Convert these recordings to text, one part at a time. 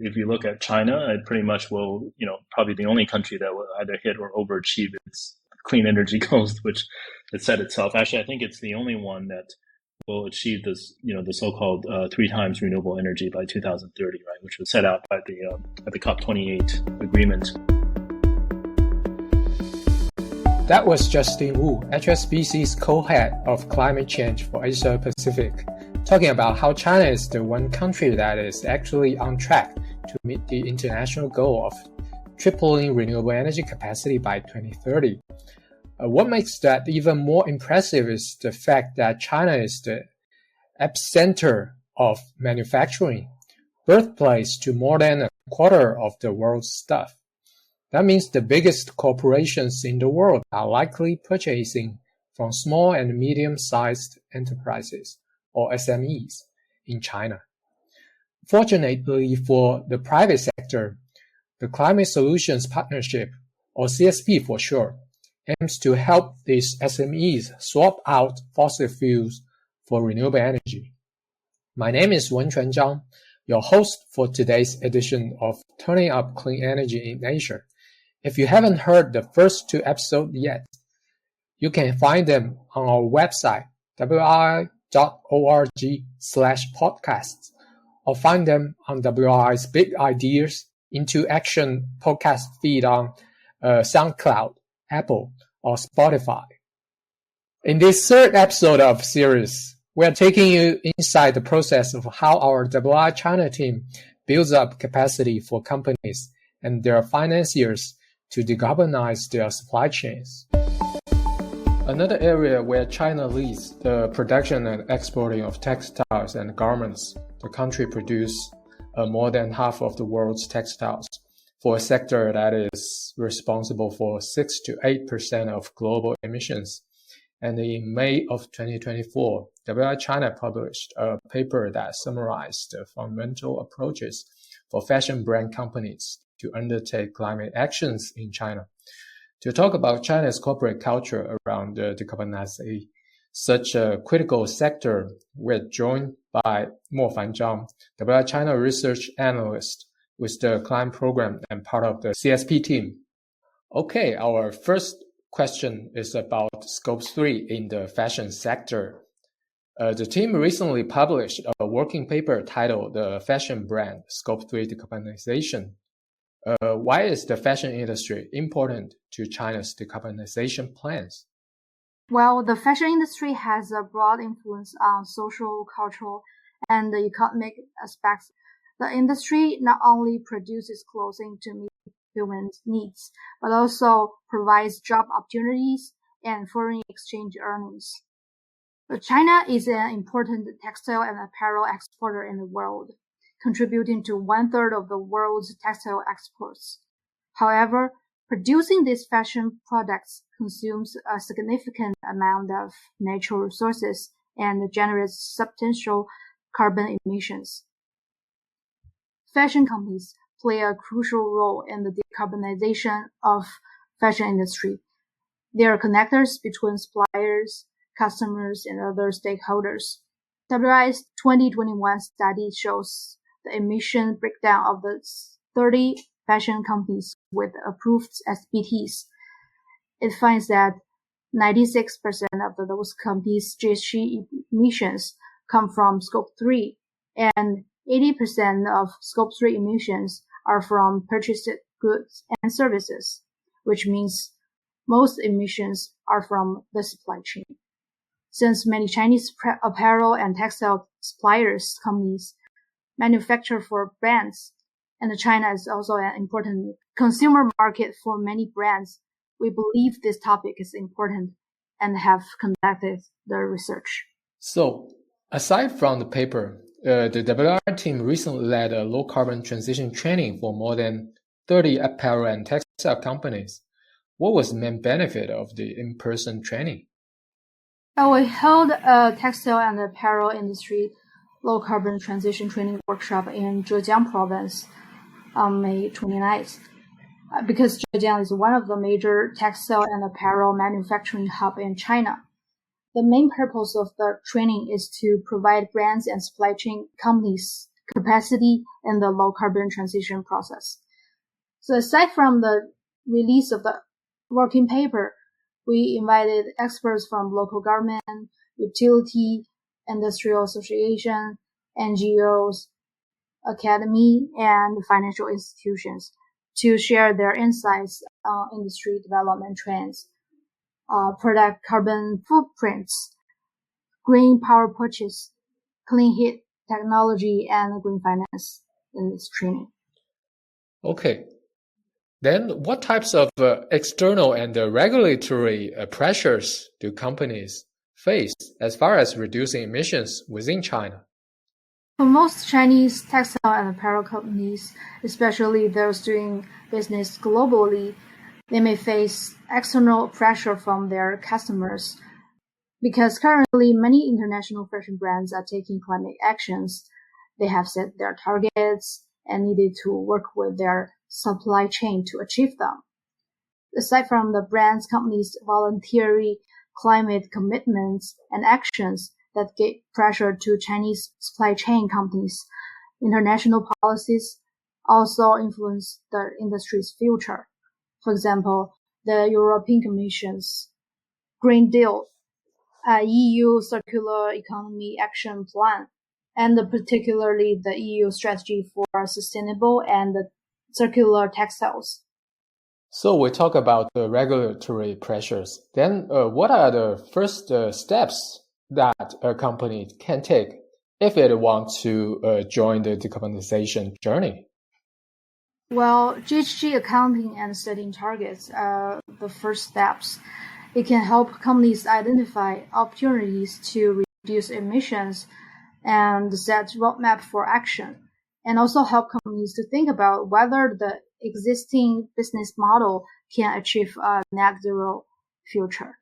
if you look at China, it pretty much will, probably the only country that will either hit or overachieve its clean energy goals, which it set itself. Actually, I think it's the only one that will achieve this, the so-called 3 times renewable energy by 2030, right? Which was set out by the COP28 agreement. That was Justin Wu, HSBC's co-head of climate change for Asia Pacific, talking about how China is the one country that is actually on track to meet the international goal of tripling renewable energy capacity by 2030. What makes that even more impressive is the fact that China is the epicenter of manufacturing, birthplace to more than a quarter of the world's stuff. That means the biggest corporations in the world are likely purchasing from small and medium-sized enterprises, or SMEs, in China. Fortunately for the private sector, the Climate Solutions Partnership, or CSP for short, aims to help these SMEs swap out fossil fuels for renewable energy. My name is Wenquan Zhang, your host for today's edition of Turning Up Clean Energy in Asia. If you haven't heard the first 2 episodes yet, you can find them on our website, wri.org/podcasts, or find them on WRI's Big Ideas into Action podcast feed on SoundCloud, Apple, or Spotify. In this 3rd episode of series, we are taking you inside the process of how our WRI China team builds up capacity for companies and their financiers to decarbonize their supply chains. Another area where China leads the production and exporting of textiles and garments. The country produces more than half of the world's textiles, for a sector that is responsible for 6 to 8% of global emissions. And in May of 2024, WRI China published a paper that summarized the fundamental approaches for fashion brand companies to undertake climate actions in China. To talk about China's corporate culture around decarbonizing such a critical sector, we're joined by Mofan Zhang, WRI China research analyst with the climate program and part of the CSP team. Okay, our first question is about Scope 3 in the fashion sector. The team recently published a working paper titled The Fashion Brand Scope 3 Decarbonization. Why is the fashion industry important to China's decarbonization plans? Well, the fashion industry has a broad influence on social, cultural, and the economic aspects. The industry not only produces clothing to meet human needs, but also provides job opportunities and foreign exchange earnings. But China is an important textile and apparel exporter in the world, contributing to 1/3 of the world's textile exports. However, producing these fashion products consumes a significant amount of natural resources and generates substantial carbon emissions. Fashion companies play a crucial role in the decarbonization of fashion industry. They are connectors between suppliers, customers, and other stakeholders. WRI's 2021 study shows the emission breakdown of the 30 fashion companies with approved SBTs. It finds that 96% of those companies' GHG emissions come from Scope 3, and 80% of Scope 3 emissions are from purchased goods and services, which means most emissions are from the supply chain. Since many Chinese apparel and textile suppliers companies manufacture for brands, and China is also an important consumer market for many brands, we believe this topic is important and have conducted the research. So, aside from the paper, the WRI team recently led a low-carbon transition training for more than 30 apparel and textile companies. What was the main benefit of the in-person training? We held a textile and apparel industry low-carbon transition training workshop in Zhejiang province on May 29th. Because Zhejiang is one of the major textile and apparel manufacturing hubs in China. The main purpose of the training is to provide brands and supply chain companies capacity in the low carbon transition process. So aside from the release of the working paper, we invited experts from local government, utility, industrial association, NGOs, academy, and financial institutions to share their insights on industry development trends, product carbon footprints, green power purchase, clean heat technology, and green finance in this training. Okay. Then what types of external and regulatory pressures do companies face as far as reducing emissions within China? For most Chinese textile and apparel companies, especially those doing business globally, they may face external pressure from their customers because currently many international fashion brands are taking climate actions. They have set their targets and needed to work with their supply chain to achieve them. Aside from the brands' companies' voluntary climate commitments and actions that give pressure to Chinese supply chain companies, international policies also influence the industry's future. For example, the European Commission's Green Deal, EU Circular Economy Action Plan, and particularly the EU Strategy for Sustainable and Circular Textiles. So we talk about the regulatory pressures. Then what are the first steps that a company can take if it wants to join the decarbonization journey? Well, GHG accounting and setting targets are the first steps. It can help companies identify opportunities to reduce emissions and set roadmap for action, and also help companies to think about whether the existing business model can achieve a net zero future.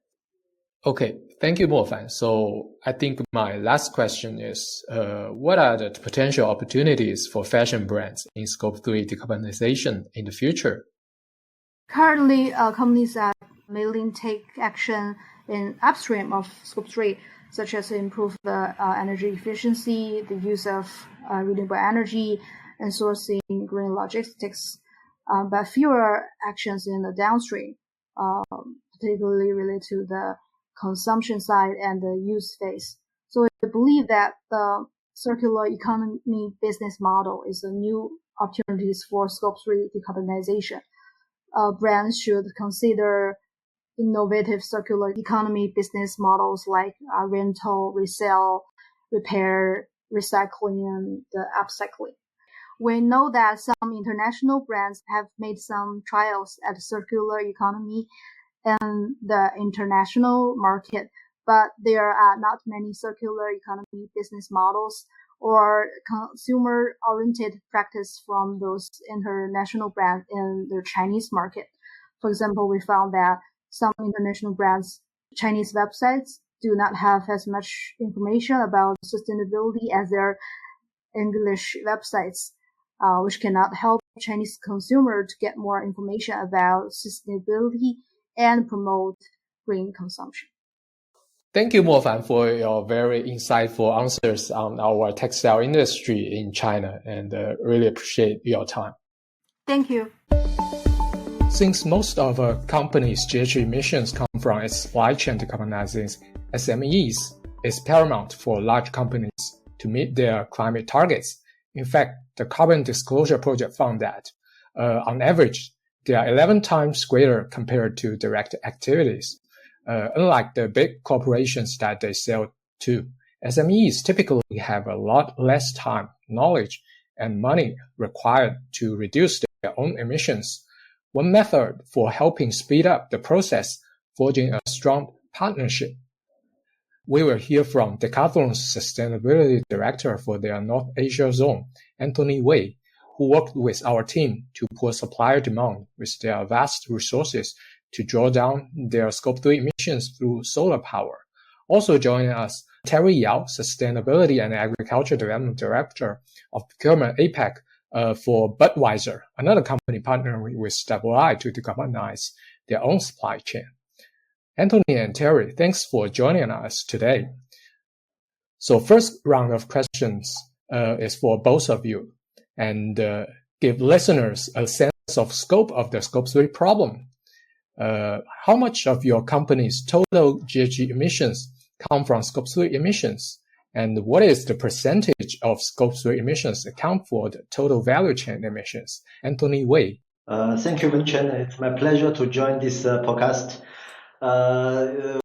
Okay, thank you, Mofan. So I think my last question is, what are the potential opportunities for fashion brands in Scope 3 decarbonization in the future? Currently, companies are mainly take action in upstream of Scope 3, such as improve the energy efficiency, the use of renewable energy, and sourcing green logistics, but fewer actions in the downstream, particularly related to the consumption side and the use phase. So I believe that the circular economy business model is a new opportunities for Scope 3 decarbonization. Brands should consider innovative circular economy business models like rental, resale, repair, recycling, and the upcycling. We know that some international brands have made some trials at circular economy in the international market, but there are not many circular economy business models or consumer-oriented practice from those international brands in the Chinese market. For example, we found that some international brands' Chinese websites do not have as much information about sustainability as their English websites, which cannot help Chinese consumer to get more information about sustainability and promote green consumption. Thank you, Mofan, for your very insightful answers on our textile industry in China, and really appreciate your time. Thank you. Since most of a company's GHG emissions come from its supply chain decarbonizing SMEs, it's paramount for large companies to meet their climate targets. In fact, the Carbon Disclosure Project found that, on average, they are 11 times greater compared to direct activities. Unlike the big corporations that they sell to, SMEs typically have a lot less time, knowledge, and money required to reduce their own emissions. One method for helping speed up the process, forging a strong partnership. We will hear from Decathlon's Sustainability Director for their North Asia zone, Anthony Wei, who worked with our team to pull supplier demand with their vast resources to draw down their Scope 3 emissions through solar power. Also joining us, Terry Yao, Sustainability and Agriculture Development Director of Procurement APAC for Budweiser, another company partnering with WRI to decarbonize their own supply chain. Anthony and Terry, thanks for joining us today. So first round of questions. is for both of you and give listeners a sense of scope of the Scope 3 problem. How much of your company's total GHG emissions come from Scope 3 emissions? And what is the percentage of Scope 3 emissions account for the total value chain emissions? Anthony Wei. Thank you, Wenchen. It's my pleasure to join this podcast.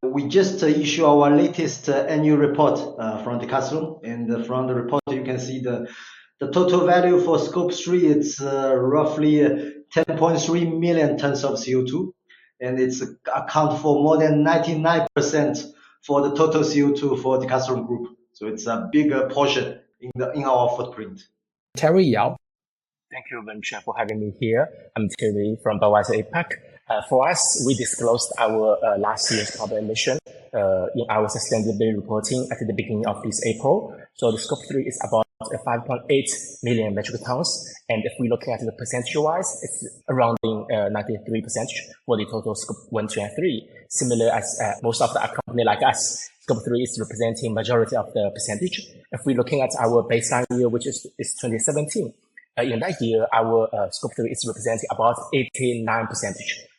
We just issued our latest annual report from Decathlon, and from the report you can see the total value for Scope 3. It's roughly 10.3 million tons of CO2, and it's account for more than 99% for the total CO2 for Decathlon Group. So it's a bigger portion in our footprint. Terry Yao. Thank you, Wenchen, for having me here. I'm Terry from Budweiser APAC. For us, we disclosed our last year's carbon emission in our sustainability reporting at the beginning of this April. So the Scope 3 is about 5.8 million metric tons. And if we look at the percentage-wise, it's around 93% for the total Scope 1, 2, and 3. Similar as most of the company like us, Scope 3 is representing majority of the percentage. If we're looking at our baseline year, which is 2017, in that year, our Scope 3 is representing about 89%,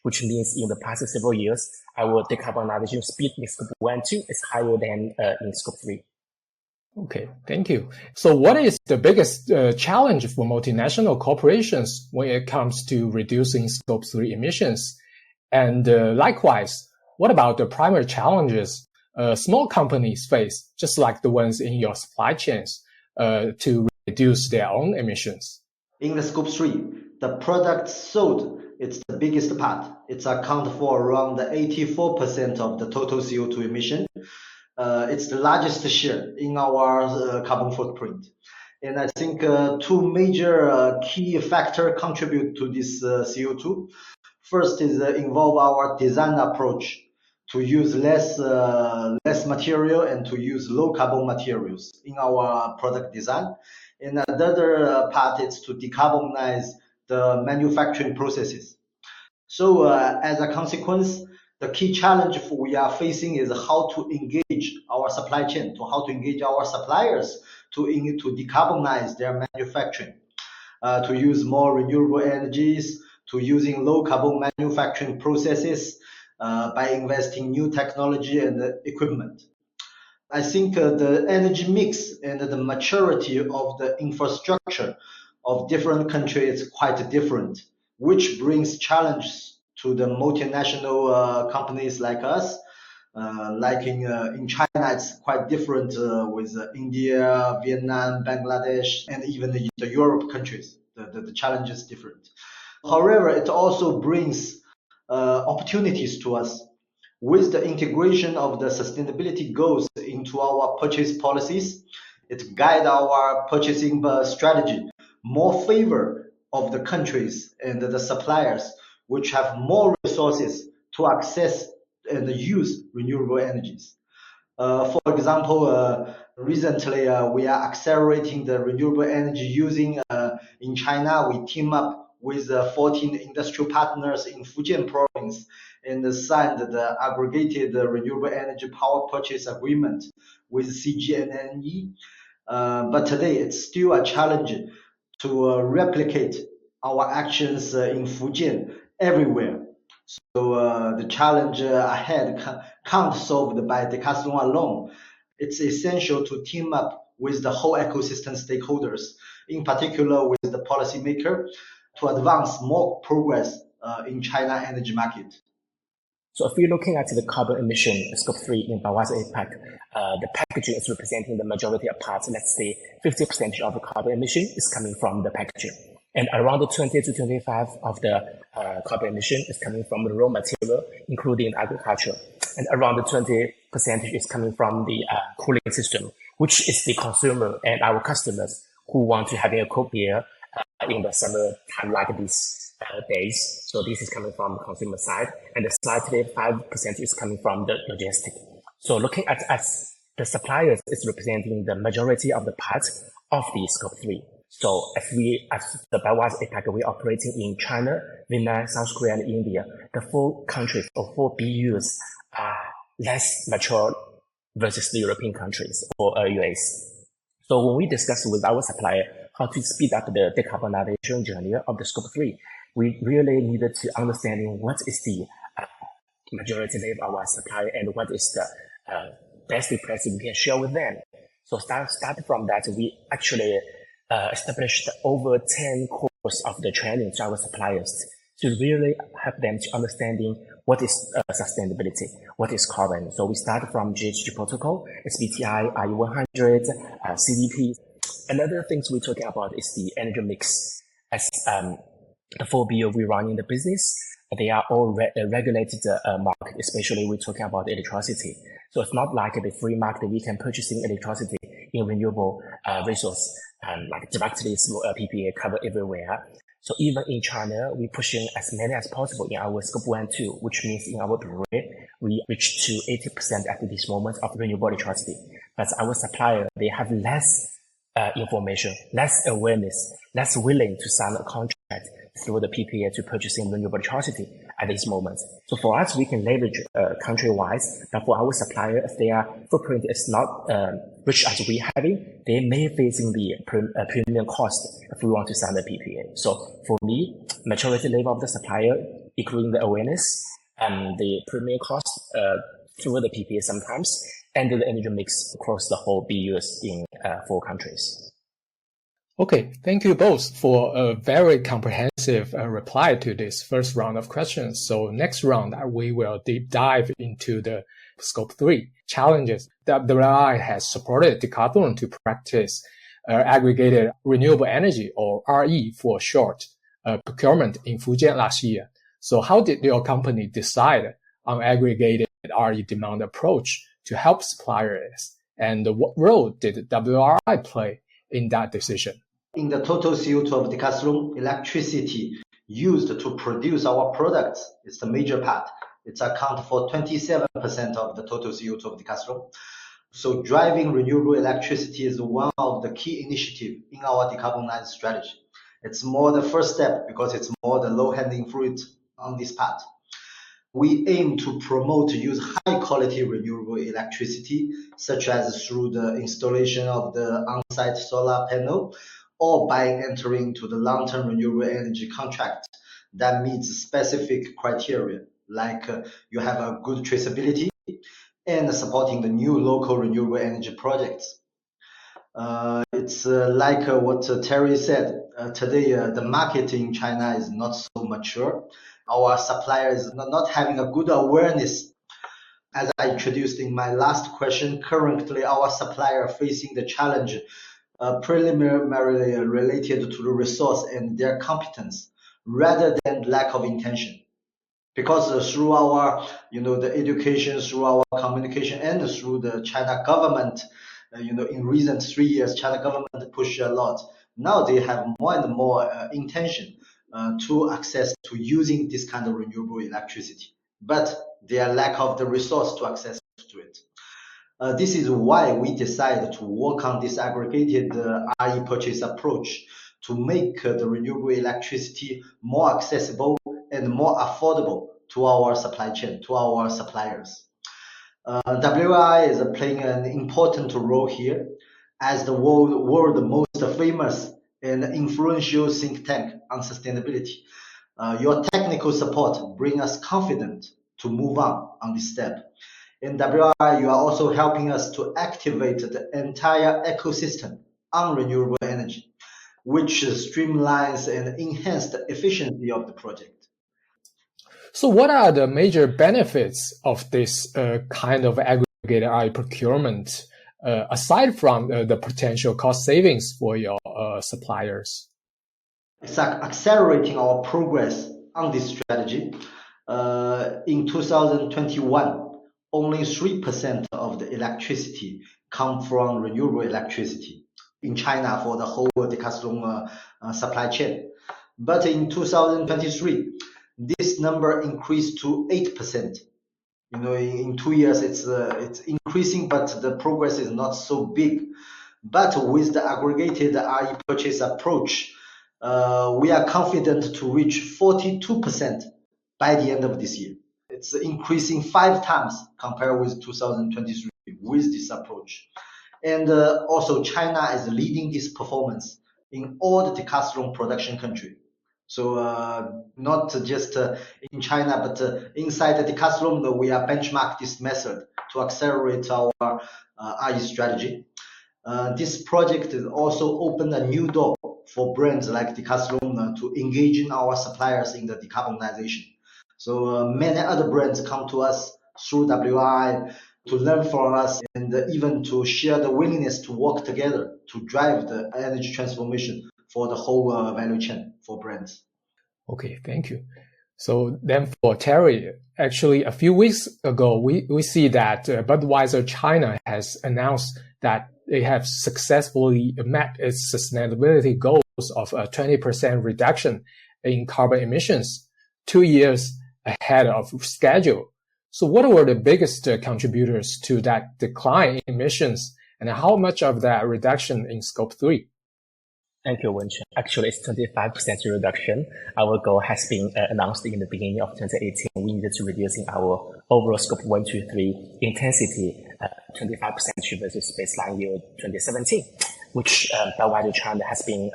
which means in the past several years, our decarbonization speed in Scope 1 and 2 is higher than in Scope 3. Okay, thank you. So what is the biggest challenge for multinational corporations when it comes to reducing Scope 3 emissions? And likewise, what about the primary challenges small companies face, just like the ones in your supply chains, to reduce their own emissions? In the Scope 3, the product sold, it's the biggest part. It's account for around 84% of the total CO2 emission. It's the largest share in our carbon footprint. And I think two major key factors contribute to this CO2. First is involve our design approach to use less material and to use low carbon materials in our product design. And the other part is to decarbonize the manufacturing processes. So as a consequence, the key challenge we are facing is how to engage our supply chain, how to engage our suppliers to decarbonize their manufacturing, to use more renewable energies, to using low carbon manufacturing processes by investing new technology and equipment. I think the energy mix and the maturity of the infrastructure of different countries is quite different, which brings challenges to the multinational companies like us. Like in China, it's quite different with India, Vietnam, Bangladesh, and even the Europe countries. The challenge is different. However, it also brings opportunities to us. With the integration of the sustainability goals into our purchase policies, it guides our purchasing strategy more favor of the countries and the suppliers which have more resources to access and use renewable energies. For example, recently we are accelerating the renewable energy using in China. We team up with 14 industrial partners in Fujian province and signed the aggregated renewable energy power purchase agreement with CGNNE. But today it's still a challenge to replicate our actions in Fujian everywhere. So the challenge ahead can't be solved by Decathlon alone. It's essential to team up with the whole ecosystem stakeholders, in particular with the policymaker, to advance more progress in China energy market. So if we're looking at the carbon emission, Scope 3 in Budweiser APAC, the packaging is representing the majority of parts. Let's say 50% of the carbon emission is coming from the packaging. And around 20 to 25 of the carbon emission is coming from the raw material, including agriculture. And around 20% is coming from the cooling system, which is the consumer and our customers who want to have a cold beer in the summer time like this days. So this is coming from the consumer side, and the slightly 5% is coming from the logistic. So looking at us, the suppliers is representing the majority of the parts of the Scope 3. So as the Budweiser APAC, we're operating in China, Vietnam, South Korea, and India. The 4 countries or 4 BUs are less mature versus the European countries or US. So when we discuss with our supplier how to speed up the decarbonization journey of the Scope 3, we really needed to understanding what is the majority of our supplier and what is the best practice we can share with them. So start from that, we actually established over 10 courses of the training to our suppliers to really help them to understanding what is sustainability, what is carbon. So we start from GHG protocol, SBTi, RE100, CDP. Another things we're talking about is the energy mix. As the 4 BU we run in the business, they are all regulated market, especially we're talking about electricity. So it's not like the free market, we can purchasing electricity in renewable resource, like directly through PPA cover everywhere. So even in China, we're pushing as many as possible in our Scope 1 and 2, which means in our brewery, we reach to 80% at this moment of renewable electricity. But our supplier, they have less information, less awareness, less willing to sign a contract through the PPA to purchasing renewable electricity at this moment. So for us, we can leverage country-wise, but for our supplier, if their footprint is not rich as we having, they may facing the premium cost if we want to sign the PPA. So for me, maturity level of the supplier, including the awareness and the premium cost through the PPA sometimes, and the energy mix across the whole BUs in 4 countries. Okay, thank you both for a very comprehensive reply to this first round of questions. So next round, we will deep dive into the Scope 3 challenges. WRI has supported Decathlon to practice aggregated renewable energy, or RE for short, procurement in Fujian last year. So how did your company decide on aggregated RE demand approach to help suppliers? And what role did WRI play in that decision? In the total CO2 of Decathlon, electricity used to produce our products is the major part. It accounts for 27% of the total CO2 of Decathlon. So driving renewable electricity is one of the key initiatives in our decarbonized strategy. It's more the first step because it's more the low-hanging fruit on this part. We aim to promote use high-quality renewable electricity, such as through the installation of the on-site solar panel, or by entering to the long-term renewable energy contract that meets specific criteria, like you have a good traceability and supporting the new local renewable energy projects. It's like what Terry said. Today, the market in China is not so mature. Our supplier is not having a good awareness. As I introduced in my last question, currently our supplier facing the challenge preliminarily related to the resource and their competence rather than lack of intention. Because through our, the education, through our communication, and through the China government, in recent 3 years, China government pushed a lot. Now they have more and more intention to access to using this kind of renewable electricity, but their lack of the resource to access to it. This is why we decided to work on this aggregated RE purchase approach to make the renewable electricity more accessible and more affordable to our supply chain, to our suppliers. WRI is playing an important role here as the world most famous and influential think tank on sustainability. Your technical support brings us confidence to move on this step. In WRI, you are also helping us to activate the entire ecosystem on renewable energy, which streamlines and enhances the efficiency of the project. So what are the major benefits of this kind of aggregated RE procurement, aside from the potential cost savings for your suppliers? It's accelerating our progress on this strategy. In 2021, only 3% of the electricity come from renewable electricity in China for the whole Decathlon supply chain. But in 2023, this number increased to 8%. In 2 years, it's increasing, but the progress is not so big. But with the aggregated RE purchase approach, we are confident to reach 42% by the end of this year. It's increasing 5 times compared with 2023 with this approach. And also China is leading this performance in all the decathlon production country. So not just in China, but inside the decathlon, we are benchmark this method to accelerate our RE strategy. This project has also opened a new door for brands like Decathlon to engage in our suppliers in the decarbonization. So many other brands come to us through WRI to learn from us and even to share the willingness to work together to drive the energy transformation for the whole value chain for brands. Okay, thank you. So then for Terry, actually a few weeks ago, we see that Budweiser China has announced that they have successfully met its sustainability goals of a 20% reduction in carbon emissions 2 years ahead of schedule. So what were the biggest contributors to that decline in emissions, and how much of that reduction in scope 3? Thank you, Wenchen. Actually, it's 25% reduction. Our goal has been announced in the beginning of 2018. We needed to reducing our overall scope 1, 2, 3 intensity 25% versus baseline year 2017, which Budweiser China has been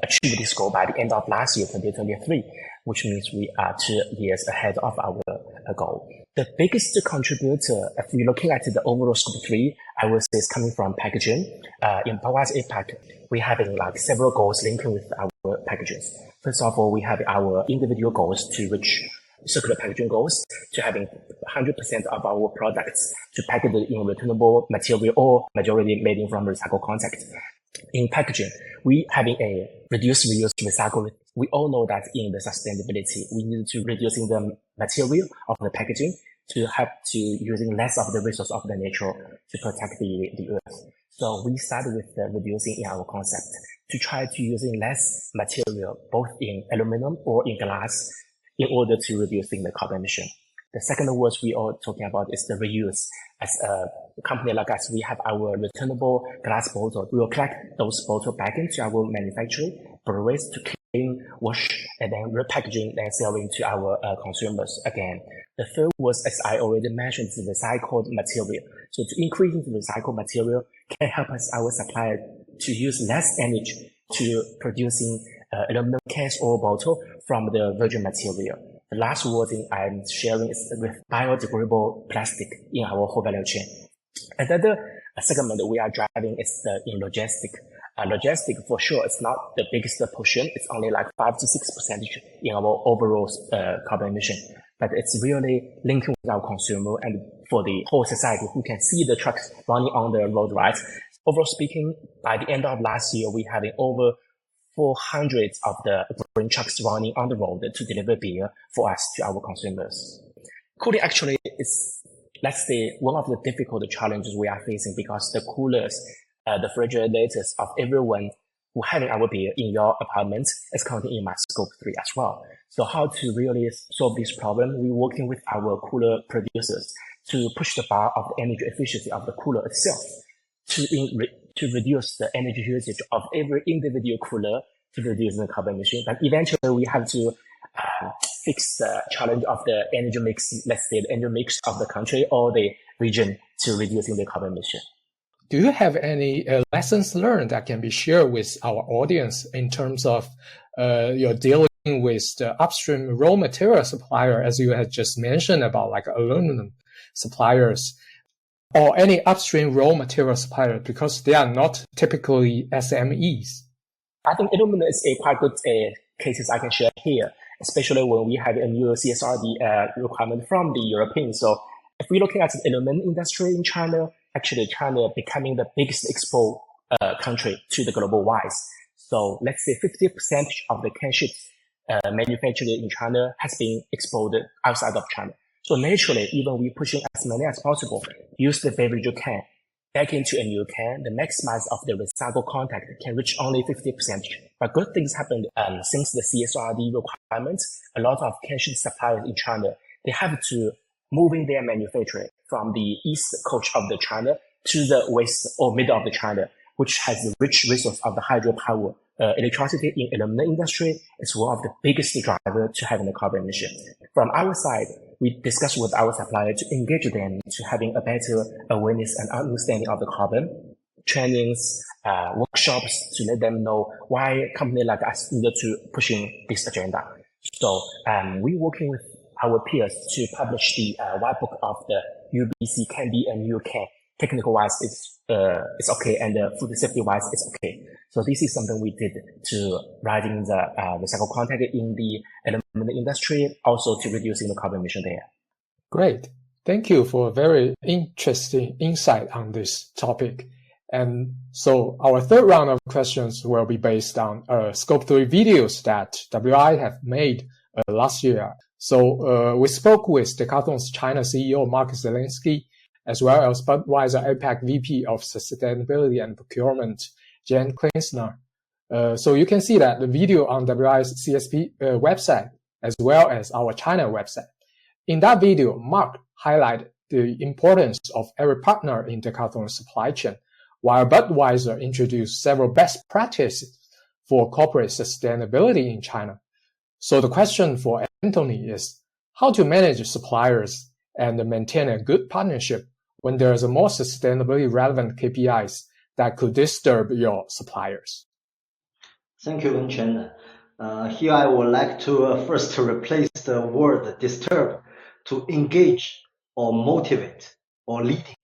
achieved this goal by the end of last year, 2023, which means we are 2 years ahead of our goal. The biggest contributor, if we're looking at the overall scope 3, I would say is coming from packaging. In Budweiser APAC, we're having like several goals linking with our packages. First of all, we have our individual goals to reach circular packaging goals, to having 100% of our products to package in returnable material or majority made in from recycled content. In packaging, we having a reduce, reuse, recycle. We all know that in the sustainability, we need to reducing the material of the packaging to help to using less of the resource of the nature to protect the earth. So we started with the reducing in our concept to try to using less material, both in aluminum or in glass, in order to reducing the carbon emission. The second word we are talking about is the reuse. As a company like us, we have our returnable glass bottle. We will collect those bottles back into our manufacturing, breweries to clean, wash, and then repackaging and selling to our consumers again. The third was, as I already mentioned, the recycled material. So to increase the recycled material can help us, our supplier, to use less energy to producing aluminum cans or bottle from the virgin material. The last word I'm sharing is with biodegradable plastic in our whole value chain. Another segment we are driving is in logistic. Logistic, for sure, it's not the biggest portion. It's only like 5 to 6% in our overall carbon emission. But it's really linking with our consumer and for the whole society who can see the trucks running on the road, right? Overall speaking, by the end of last year, we having over 400 of the green trucks running on the road to deliver beer for us to our consumers. Cooling actually is, let's say, one of the difficult challenges we are facing because the coolers, the refrigerators of everyone who having our beer in your apartment is counting in my scope 3 as well. So how to really solve this problem? We're working with our cooler producers to push the bar of the energy efficiency of the cooler itself to reduce the energy usage of every individual cooler to reduce the carbon emission. But eventually we have to fix the challenge of the energy mix, let's say the energy mix of the country or the region to reducing the carbon emission. Do you have any lessons learned that can be shared with our audience in terms of your dealing with the upstream raw material supplier, as you had just mentioned about like aluminum suppliers, or any upstream raw material supplier, because they are not typically SMEs? I think aluminum is a quite good cases I can share here, especially when we have a new CSRD requirement from the Europeans. So if we're looking at the aluminum industry in China, actually China becoming the biggest export country to the global wise. So let's say 50% of the can sheets manufactured in China has been exported outside of China. So naturally, even we're pushing as many as possible, use the beverage can back into a new can, the maximize of the recycled content can reach only 50%. But good things happened since the CSRD requirements. A lot of can sheet suppliers in China, they have to moving their manufacturing from the east coast of the China to the west or middle of the China, which has the rich resource of the hydropower. Electricity in aluminum industry is one of the biggest driver to having the carbon emission. From our side, we discuss with our supplier to engage them to having a better awareness and understanding of the carbon. trainings, workshops to let them know why a company like us needed to pushing this agenda. So we're working with our peers to publish the white book of the UBC can be a new can. Technical wise, it's okay, and food safety wise, it's okay. So this is something we did to writing the recycled content in the aluminum industry, also to reducing the carbon emission there. Great. Thank you for a very interesting insight on this topic. And so our third round of questions will be based on Scope 3 videos that WRI have made last year. So we spoke with Decathlon's China CEO Mark Zelinsky, as well as Budweiser APAC VP of Sustainability and Procurement, Jan Klinsner. So you can see that the video on WRI's CSP website, as well as our China website. In that video, Mark highlighted the importance of every partner in Decathlon's supply chain, while Budweiser introduced several best practices for corporate sustainability in China. So the question for Anthony is how to manage suppliers and maintain a good partnership when there's a more sustainability relevant KPIs that could disturb your suppliers. Thank you, Wenchen. Here I would like to first replace the word disturb to engage or motivate or leading,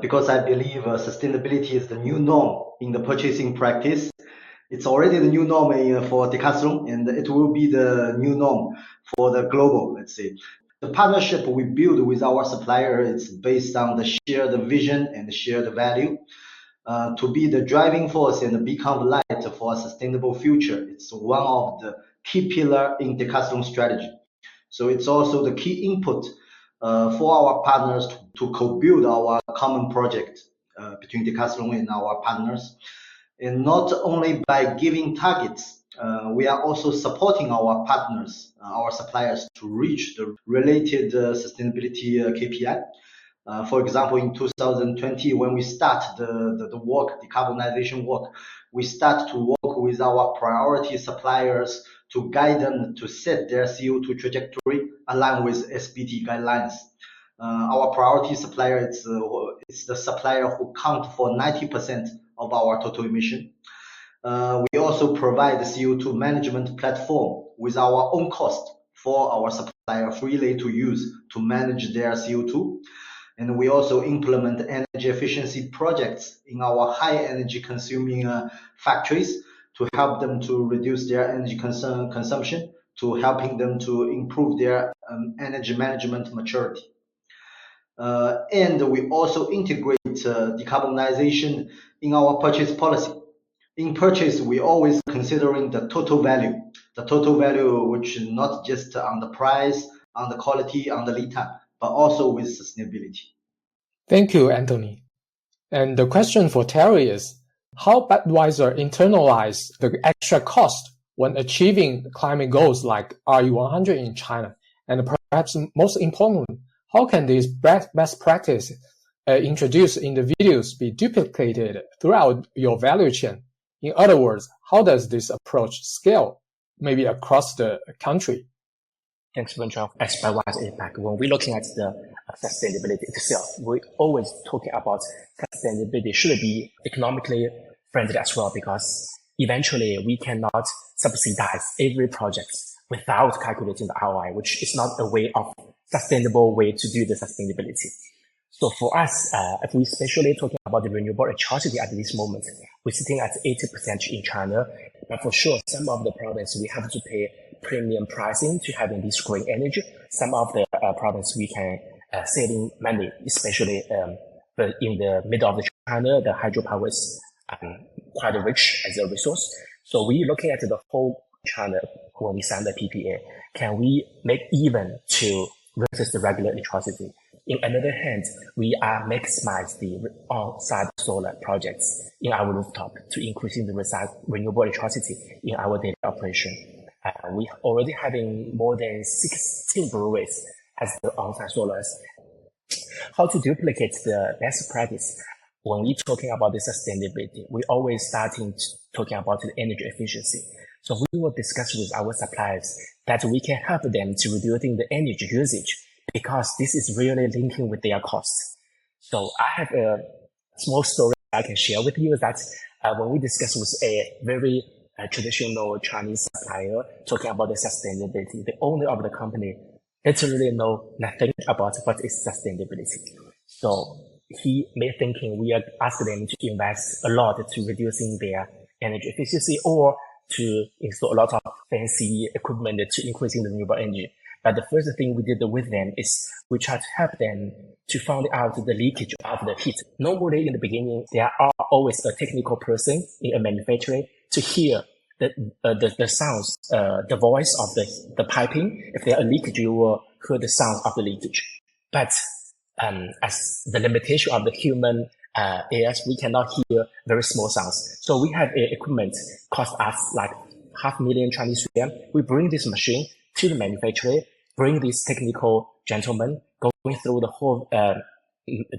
because I believe sustainability is the new norm in the purchasing practice. It's already the new norm for Decathlon, and it will be the new norm for the global, let's say. The partnership we build with our supplier is based on the shared vision and shared value. To be the driving force and become light for a sustainable future, it's one of the key pillars in Decathlon strategy. So it's also the key input for our partners to co-build our common project between Decathlon and our partners. And not only by giving targets, we are also supporting our partners, our suppliers, to reach the related sustainability KPI. For example, in 2020, when we start the work, decarbonization work, we start to work with our priority suppliers to guide them to set their CO2 trajectory aligned with SBT guidelines. Our priority supplier is the supplier who count for 90% of our total emission. We also provide the CO2 management platform with our own cost for our supplier freely to use to manage their CO2. And we also implement energy efficiency projects in our high energy consuming factories to help them to reduce their energy consumption, to helping them to improve their energy management maturity. And we also integrate decarbonization in our purchase policy. In purchase, we always considering the total value which is not just on the price, on the quality, on the lead time, but also with sustainability. Thank you, Anthony. And the question for Terry is, how Budweiser internalize the extra cost when achieving climate goals like RE100 in China? And perhaps most importantly, how can these best practices introduced in the videos be duplicated throughout your value chain? In other words, how does this approach scale, maybe across the country? Thanks, Wenchen. As Budweiser APAC, when we're looking at the sustainability itself, we always talking about sustainability should be economically friendly as well, because eventually we cannot subsidize every project without calculating the ROI, which is not a way of sustainable way to do the sustainability. So for us, if we especially talking about the renewable electricity at this moment, we're sitting at 80% in China, but for sure, some of the provinces we have to pay premium pricing to having this green energy. Some of the provinces we can saving money, especially but in the middle of the China, the hydropower is quite rich as a resource. So we're looking at the whole China when we sign the PPA. Can we make even to versus the regular electricity? In another hand, we are maximize the on-site solar projects in our rooftop to increasing the renewable electricity in our daily operation. We already having more than 16 breweries as the on-site solars. How to duplicate the best practice? When we're talking about the sustainability, we always starting talking about the energy efficiency. So we will discuss with our suppliers that we can help them to reducing the energy usage, because this is really linking with their costs. So I have a small story I can share with you is that when we discuss with a very traditional Chinese supplier talking about the sustainability, the owner of the company literally know nothing about what is sustainability. So he may thinking we are asking them to invest a lot to reducing their energy efficiency or to install a lot of fancy equipment to increasing the renewable energy. But the first thing we did with them is we try to help them to find out the leakage of the heat. Normally in the beginning, there are always a technical person in a manufacturer to hear the sounds, the voice of the piping. If there are a leakage, you will hear the sound of the leakage. But as the limitation of the human ears, we cannot hear very small sounds. So we have equipment cost us like 500,000 Chinese yuan. We bring this machine to the manufacturer, bring these technical gentlemen going through the whole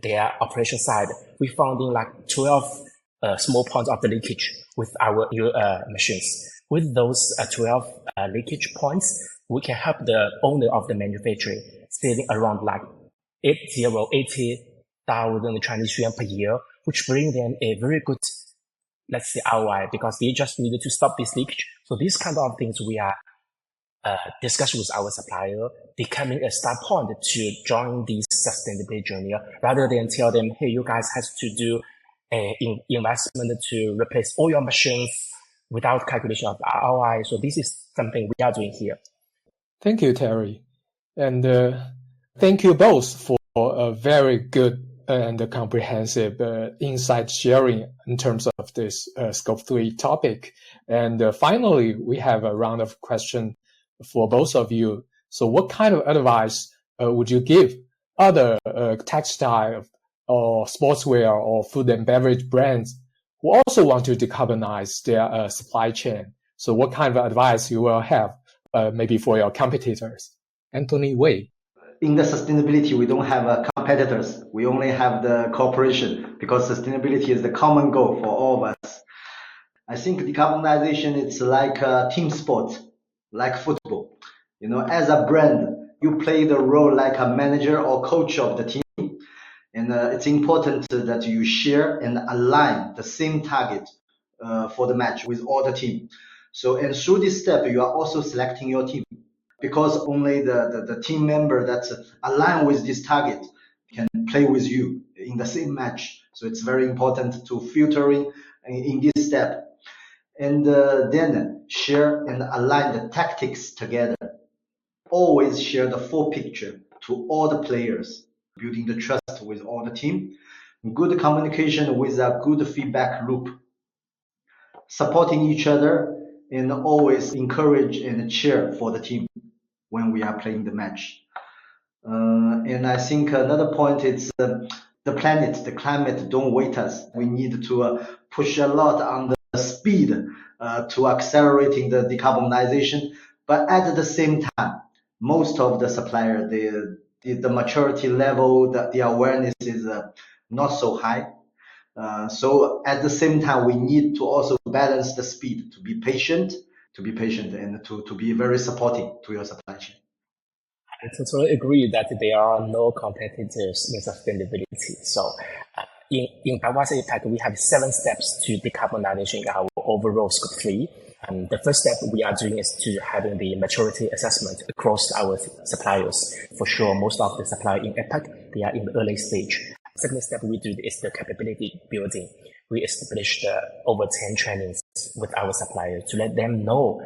their operation side. We found in like 12 small points of the leakage with our machines. With those 12 leakage points, we can help the owner of the manufacturer saving around like 80,000 Chinese yuan per year, which bring them a very good, let's say, ROI, because they just needed to stop this leakage. So these kind of things we are discuss with our supplier, becoming a start point to join this sustainability journey, rather than tell them, hey, you guys have to do an investment to replace all your machines without calculation of ROI. So this is something we are doing here. Thank you, Terry. And thank you both for a very good and comprehensive insight sharing in terms of this Scope 3 topic. And finally, we have a round of questions for both of you. So what kind of advice would you give other textile or sportswear or food and beverage brands who also want to decarbonize their supply chain? So what kind of advice you will have maybe for your competitors? Anthony Wei. In the sustainability, we don't have competitors. We only have the cooperation, because sustainability is the common goal for all of us. I think decarbonization, it's like a team sport, like football. You know, as a brand, you play the role like a manager or coach of the team. And it's important that you share and align the same target for the match with all the team. So, and through this step, you are also selecting your team, because only the team member that's aligned with this target can play with you in the same match. So it's very important to filtering in this step. And then share and align the tactics together. Always share the full picture to all the players, building the trust with all the team. Good communication with a good feedback loop. Supporting each other and always encourage and cheer for the team when we are playing the match. And I think another point is the planet, the climate don't wait us. We need to push a lot on the speed to accelerating the decarbonization. But at the same time, most of the supplier, the maturity level, the awareness is not so high. So at the same time, we need to also balance the speed, to be patient and to be very supporting to your supply chain. I totally agree that there are no competitors in sustainability. So in Budweiser APAC, we have 7 steps to decarbonization in our overall Scope 3. And the first step we are doing is to having the maturity assessment across our suppliers. For sure, most of the suppliers in APAC, they are in the early stage. Second step we do is the capability building. We established over 10 trainings with our suppliers to let them know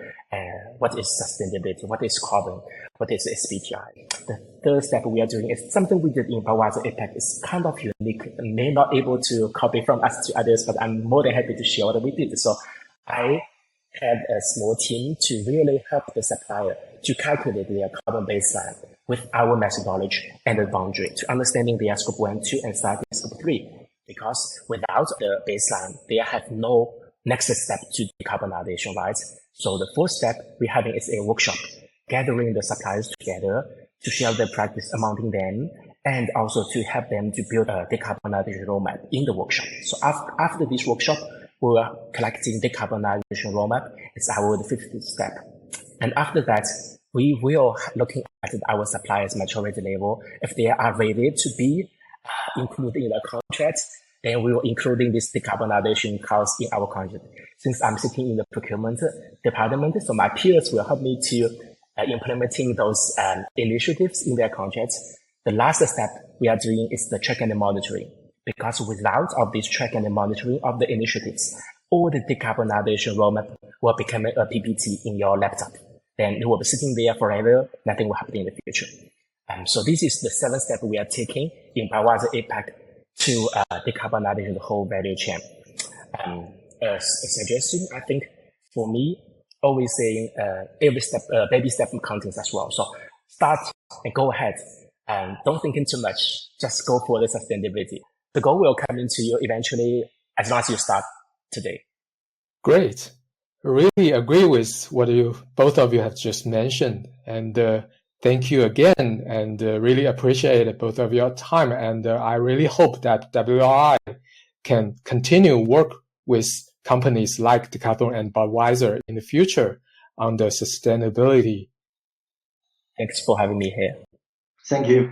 what is sustainability, what is carbon, what is SBTi. The third step we are doing is something we did in Budweiser APAC. It's kind of unique, may not able to copy from us to others, but I'm more than happy to share what we did. So I had a small team to really help the supplier to calculate their carbon baseline with our methodology and the boundary to understanding their Scope 1, 2, and starting Scope 3. Because without the baseline, they have no next step to decarbonization, right? So the fourth step we're having is a workshop, gathering the suppliers together to share their practice among them, and also to help them to build a decarbonization roadmap in the workshop. So after this workshop, we are collecting decarbonization roadmap. It's our 50th step. And after that, we will looking at our suppliers' maturity level. If they are ready to be included in the contract, then we will including this decarbonization clause in our contract. Since I'm sitting in the procurement department, so my peers will help me to implementing those initiatives in their contracts. The last step we are doing is the track and monitoring, because without of this track and monitoring of the initiatives, all the decarbonization roadmap will become a PPT in your laptop. Then it will be sitting there forever, nothing will happen in the future. So this is the 7th step we are taking in Budweiser APAC to decarbonizing the whole value chain. A suggestion, I think, for me, always saying every step, baby step counts as well. So start and go ahead and don't think too much. Just go for the sustainability. The goal will come into you eventually as long as you start today. Great. I really agree with what both of you have just mentioned. And thank you again, and really appreciate both of your time. And I really hope that WRI can continue work with companies like Decathlon and Budweiser in the future on the sustainability. Thanks for having me here. Thank you.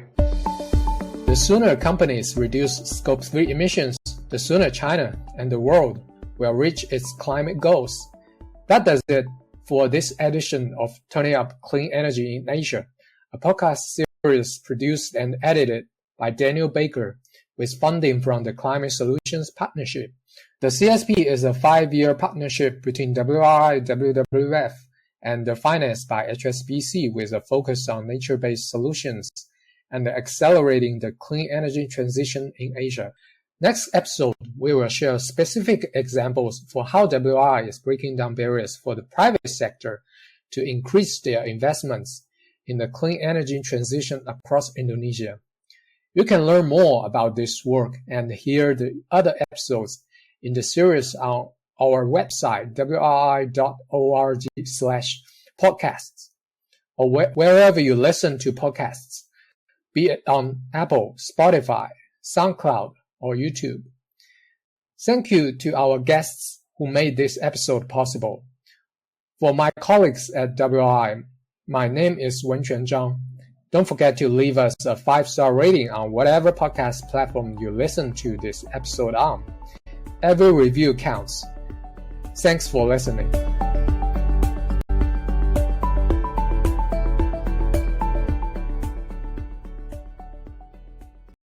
The sooner companies reduce Scope 3 emissions, the sooner China and the world will reach its climate goals. That does it for this edition of Turning Up Clean Energy in Asia, a podcast series produced and edited by Daniel Baker with funding from the Climate Solutions Partnership. The CSP is a 5-year partnership between WRI, WWF, and financed by HSBC with a focus on nature-based solutions and accelerating the clean energy transition in Asia. Next episode, we will share specific examples for how WRI is breaking down barriers for the private sector to increase their investments in the clean energy transition across Indonesia. You can learn more about this work and hear the other episodes in the series on our website, wri.org/podcasts, or wherever you listen to podcasts, be it on Apple, Spotify, SoundCloud, or YouTube. Thank you to our guests who made this episode possible. For my colleagues at WRI, my name is Wenquan Zhang. Don't forget to leave us a 5-star rating on whatever podcast platform you listen to this episode on. Every review counts. Thanks for listening.